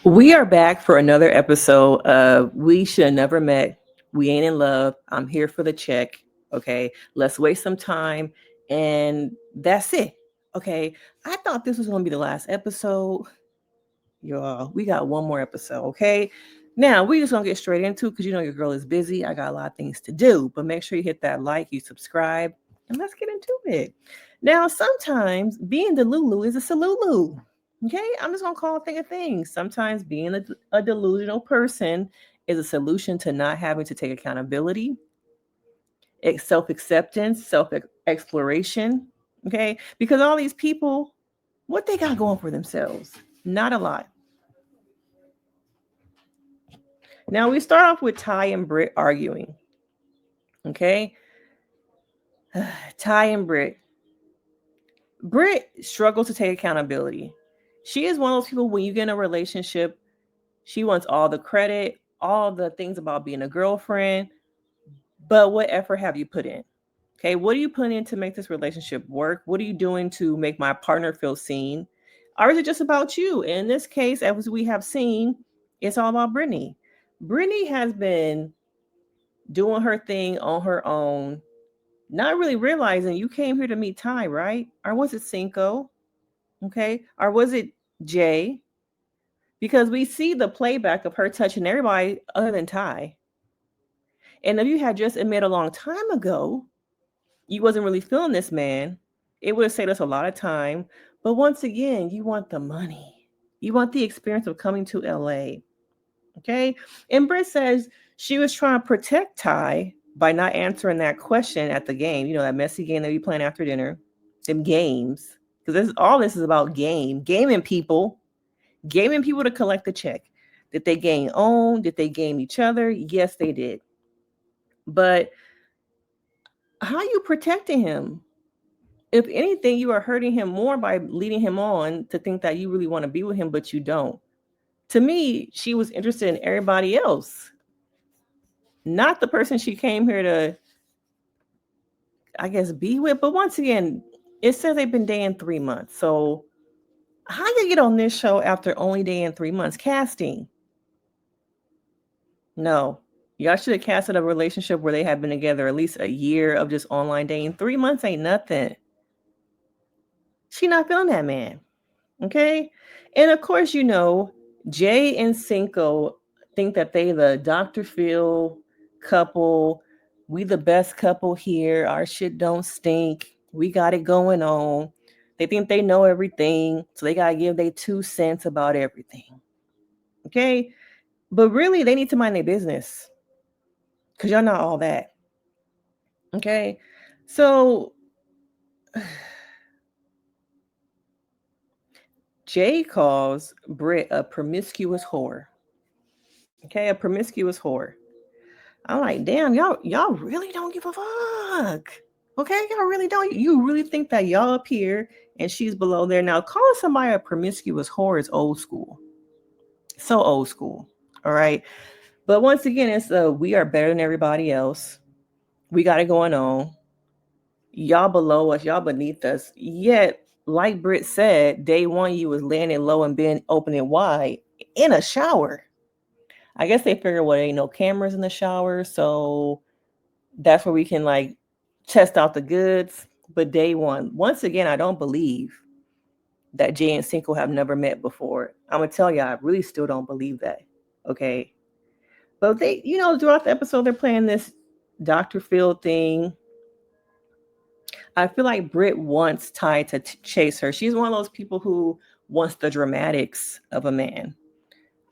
We are back for another episode of We Should Have Never Met. We Ain't in Love. I'm here for the check. Okay. Let's waste some time. And that's it. Okay. I thought this was going to be the last episode. Y'all, we got one more episode. Okay. Now, we just going to get straight into it because you know your girl is busy. I got a lot of things to do. But make sure you hit that like, you subscribe, and let's get into it. Now, sometimes being the Lulu is a salulu. Okay, I'm just gonna call it a thing. Sometimes being a delusional person is a solution to not having to take accountability, self-acceptance, self-exploration. Okay, because all these people, what they got going for themselves? Not a lot. Now we start off with Ty and Britt arguing. Okay, Ty and Britt. Britt struggles to take accountability. She is one of those people when you get in a relationship, she wants all the credit, all the things about being a girlfriend. But what effort have you put in? Okay, what are you putting in to make this relationship work? What are you doing to make my partner feel seen? Or is it just about you? In this case, as we have seen, it's all about Brittany. Brittany has been doing her thing on her own, not really realizing you came here to meet Ty, right? Or was it Cinco? Okay. Or was it Jay? Because we see the playback of her touching everybody other than Ty. And if you had just admitted a long time ago, you wasn't really feeling this man, it would have saved us a lot of time. But once again, you want the money. You want the experience of coming to LA. Okay. And Britt says she was trying to protect Ty by not answering that question at the game. You know, that messy game that we playing after dinner. Them games. Because all this is about gaming people to collect the check. Did they game own? Did they game each other? Yes, they did. But how are you protecting him? If anything, you are hurting him more by leading him on to think that you really want to be with him, but you don't. To me, she was interested in everybody else, not the person she came here to, I guess, be with. But once again, it says they've been dating 3 months. So how you get on this show after only dating 3 months? Casting. No. Y'all should have casted a relationship where they have been together at least a year of just online dating. 3 months ain't nothing. She not feeling that man. Okay. And of course, you know, Jay and Cinco think that they the Dr. Phil couple. We the best couple here. Our shit don't stink. We got it going on. They think they know everything. So they gotta give their 2 cents about everything. Okay. But really, they need to mind their business. Because y'all not all that. Okay. So Jay calls Britt a promiscuous whore. Okay, a promiscuous whore. I'm like, damn, y'all really don't give a fuck. Okay, y'all really don't. You really think that y'all up here and she's below there. Now, calling somebody a promiscuous whore is old school. So old school. All right. But once again, it's we are better than everybody else. We got it going on. Y'all below us, y'all beneath us. Yet, like Britt said, day one you was landing low and being open and wide in a shower. I guess they figured, well, ain't no cameras in the shower, so that's where we can like test out the goods. But day one, once again, I don't believe that Jay and Cinco have never met before. I'm gonna tell you, I really still don't believe that. Okay, but they, you know, throughout the episode, they're playing this Dr. Phil thing. I feel like Britt wants Ty to chase her. She's one of those people who wants the dramatics of a man.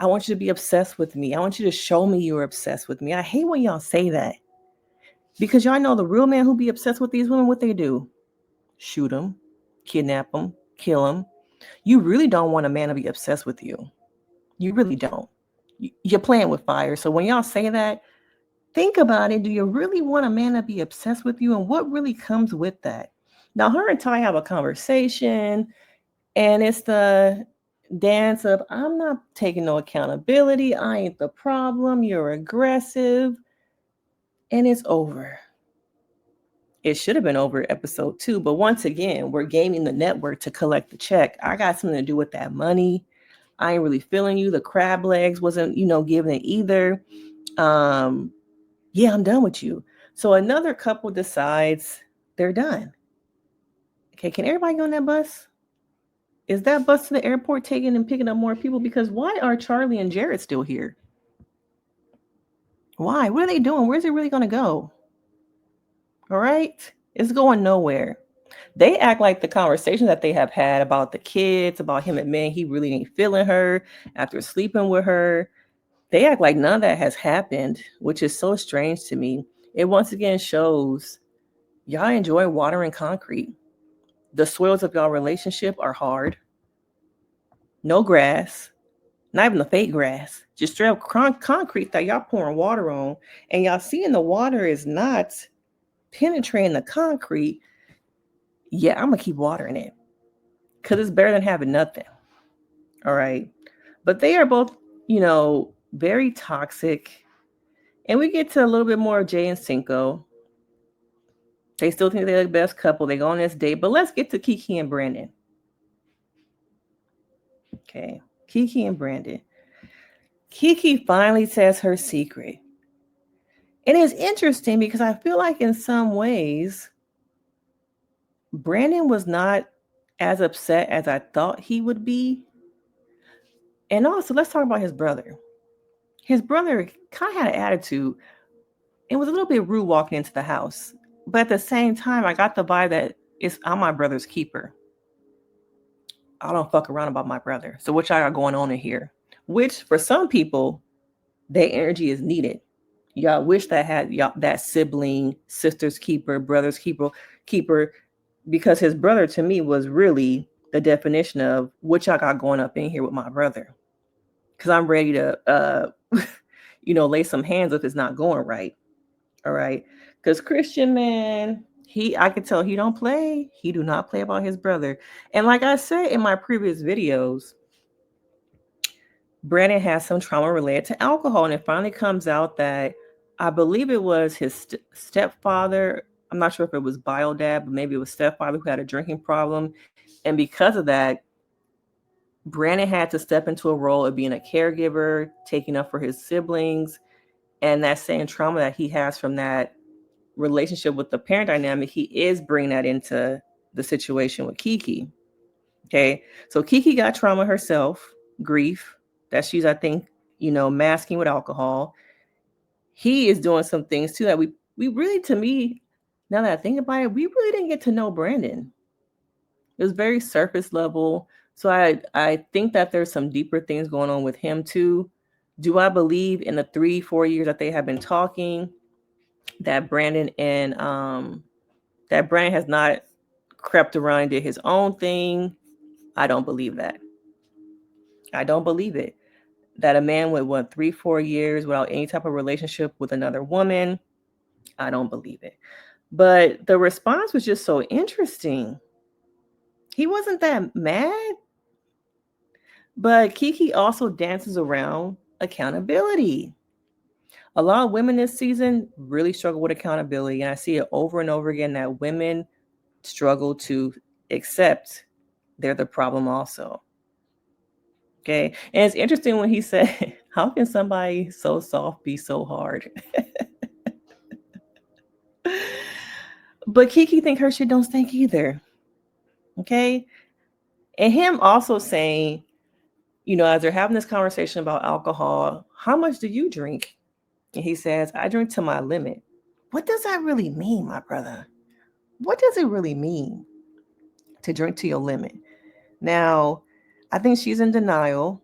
I want you to be obsessed with me. I want you to show me you're obsessed with me. I hate when y'all say that. Because y'all know the real man who be obsessed with these women, what they do? Shoot them, kidnap them, kill them. You really don't want a man to be obsessed with you. You really don't. You're playing with fire. So when y'all say that, think about it. Do you really want a man to be obsessed with you? And what really comes with that? Now, her and Ty have a conversation, and it's the dance of, I'm not taking no accountability. I ain't the problem. You're aggressive. And it's over. It should have been over episode 2. But once again, we're gaming the network to collect the check. I got something to do with that money. I ain't really feeling you. The crab legs wasn't, giving it either. Yeah, I'm done with you. So another couple decides they're done. Okay, can everybody go on that bus? Is that bus to the airport taking and picking up more people? Because why are Charlie and Jared still here? Why? What are they doing? Where's it really going to go? All right. It's going nowhere. They act like the conversation that they have had about the kids, about him admitting he really ain't feeling her after sleeping with her. They act like none of that has happened, which is so strange to me. It once again shows y'all enjoy water and concrete. The soils of y'all relationship are hard. No grass, not even the fake grass, just straight up concrete that y'all pouring water on. And y'all seeing the water is not penetrating the concrete. Yeah, I'm going to keep watering it because it's better than having nothing. All right. But they are both, very toxic. And we get to a little bit more of Jay and Cinco. They still think they're the best couple. They go on this date. But let's get to Kiki and Brandon. Okay. Kiki and Brandon. Kiki finally says her secret. And it's interesting because I feel like in some ways, Brandon was not as upset as I thought he would be. And also, let's talk about his brother. His brother kind of had an attitude and was a little bit rude walking into the house. But at the same time, I got the vibe that I'm my brother's keeper. I don't fuck around about my brother. So what y'all got going on in here? Which for some people, their energy is needed. Y'all wish that had y'all that sibling, sister's keeper, brother's keeper, because his brother to me was really the definition of what y'all got going up in here with my brother. Because I'm ready to, lay some hands if it's not going right. All right. Because Christian, man, I could tell he don't play. He do not play about his brother. And like I said in my previous videos, Brandon has some trauma related to alcohol. And it finally comes out that I believe it was his stepfather. I'm not sure if it was bio dad, but maybe it was stepfather who had a drinking problem. And because of that, Brandon had to step into a role of being a caregiver, taking up for his siblings, and that same trauma that he has from that relationship with the parent dynamic, he is bringing that into the situation with Keke. Okay. So Keke got trauma herself, grief that she's, I think, masking with alcohol. He is doing some things too that we really, to me, now that I think about it, we really didn't get to know Brandon. It was very surface level. So I think that there's some deeper things going on with him too. Do I believe in the 3-4 years that they have been talking that Brandon has not crept around and did his own thing? I don't believe that. I don't believe it. That a man went 3-4 years without any type of relationship with another woman, I don't believe it. But the response was just so interesting. He wasn't that mad. But Keke also dances around accountability. A lot of women this season really struggle with accountability. And I see it over and over again that women struggle to accept they're the problem also. Okay. And it's interesting when he said, how can somebody so soft be so hard? But Keke think her shit don't stink either. Okay. And him also saying, as they're having this conversation about alcohol, how much do you drink? And he says, I drink to my limit. What does that really mean, my brother? What does it really mean to drink to your limit? Now, I think she's in denial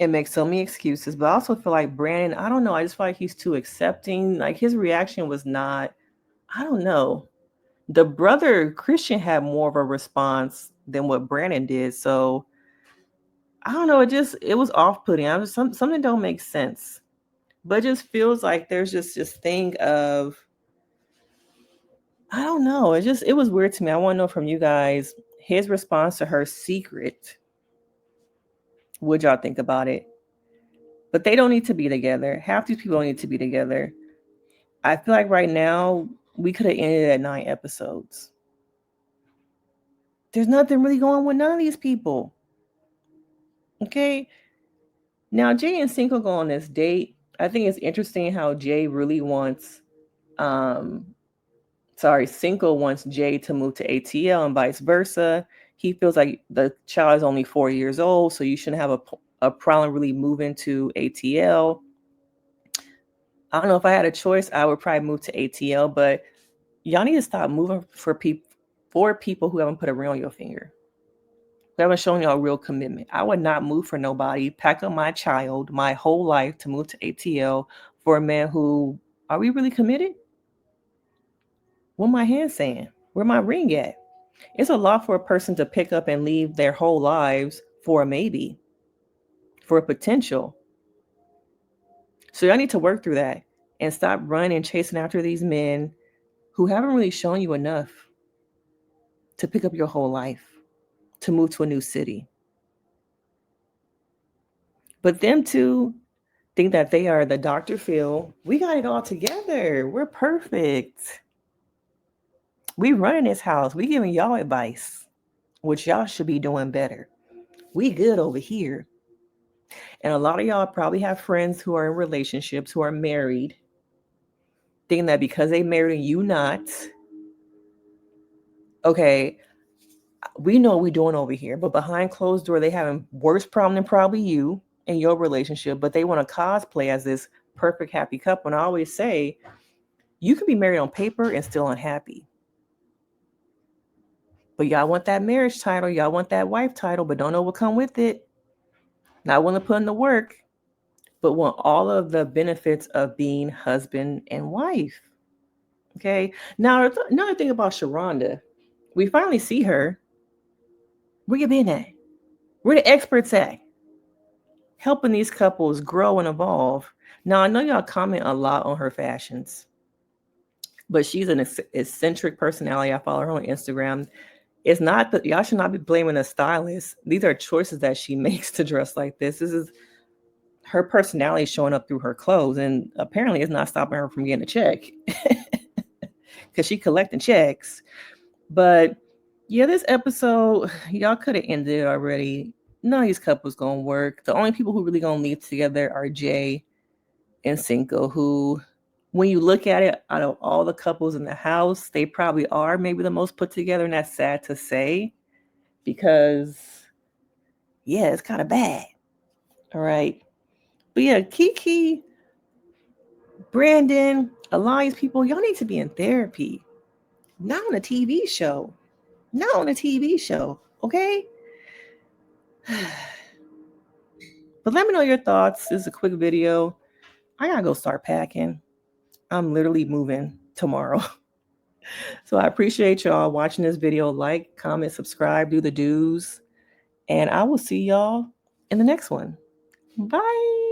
and makes so many excuses, but I also feel like Brandon, I don't know, I just feel like he's too accepting. Like his reaction was not, I don't know. The brother Christian had more of a response than what Brandon did. So I don't know. It was off-putting. Something don't make sense. But it just feels like there's just this thing of, I don't know. It was weird to me. I want to know from you guys his response to her secret. What y'all think about it? But they don't need to be together. Half these people don't need to be together. I feel like right now we could have ended at 9 episodes. There's nothing really going on with none of these people. Okay. Now, Jay and Cinco go on this date. I think it's interesting how Jay really wants, Cinco wants Jay to move to ATL and vice versa. He feels like the child is only 4 years old, so you shouldn't have a problem really moving to ATL. I don't know, if I had a choice, I would probably move to ATL, but y'all need to stop moving for people who haven't put a ring on your finger. Who haven't shown y'all real commitment. I would not move for nobody, pack up my child, my whole life to move to ATL for a man who, are we really committed? What my hand saying? Where my ring at? It's a lot for a person to pick up and leave their whole lives for a maybe, for a potential. So y'all need to work through that and stop running and chasing after these men who haven't really shown you enough to pick up your whole life, to move to a new city. But them two think that they are the Dr. Phil. We got it all together. We're perfect. We running this house. We giving y'all advice, which y'all should be doing better. We good over here. And a lot of y'all probably have friends who are in relationships, who are married, thinking that because they married and you not, okay, we know what we're doing over here, but behind closed door, they having worse problem than probably you in your relationship, but they want to cosplay as this perfect happy couple. And I always say, you can be married on paper and still unhappy. But y'all want that marriage title, y'all want that wife title, but don't know what come with it. Not willing to put in the work, but want all of the benefits of being husband and wife. Okay. Now, another thing about Sharonda, we finally see her. Where you been at? Where the experts at? Helping these couples grow and evolve. Now, I know y'all comment a lot on her fashions, but she's an eccentric personality. I follow her on Instagram. It's not that y'all should not be blaming a stylist. These are choices that she makes to dress like this. This is her personality showing up through her clothes, and apparently it's not stopping her from getting a check because she collecting checks. But yeah, this episode, y'all could have ended it already. None of these couples gonna work. The only people who really gonna leave together are Jay and Cinco, who, when you look at it, out of all the couples in the house, they probably are maybe the most put together, and that's sad to say because, yeah, it's kind of bad. All right. But yeah, Keke, Brandon, a lot of these people, y'all need to be in therapy. Not on a TV show. Not on a TV show. Okay? But let me know your thoughts. This is a quick video. I gotta go start packing. I'm literally moving tomorrow. So I appreciate y'all watching this video. Like, comment, subscribe, do the do's. And I will see y'all in the next one. Bye.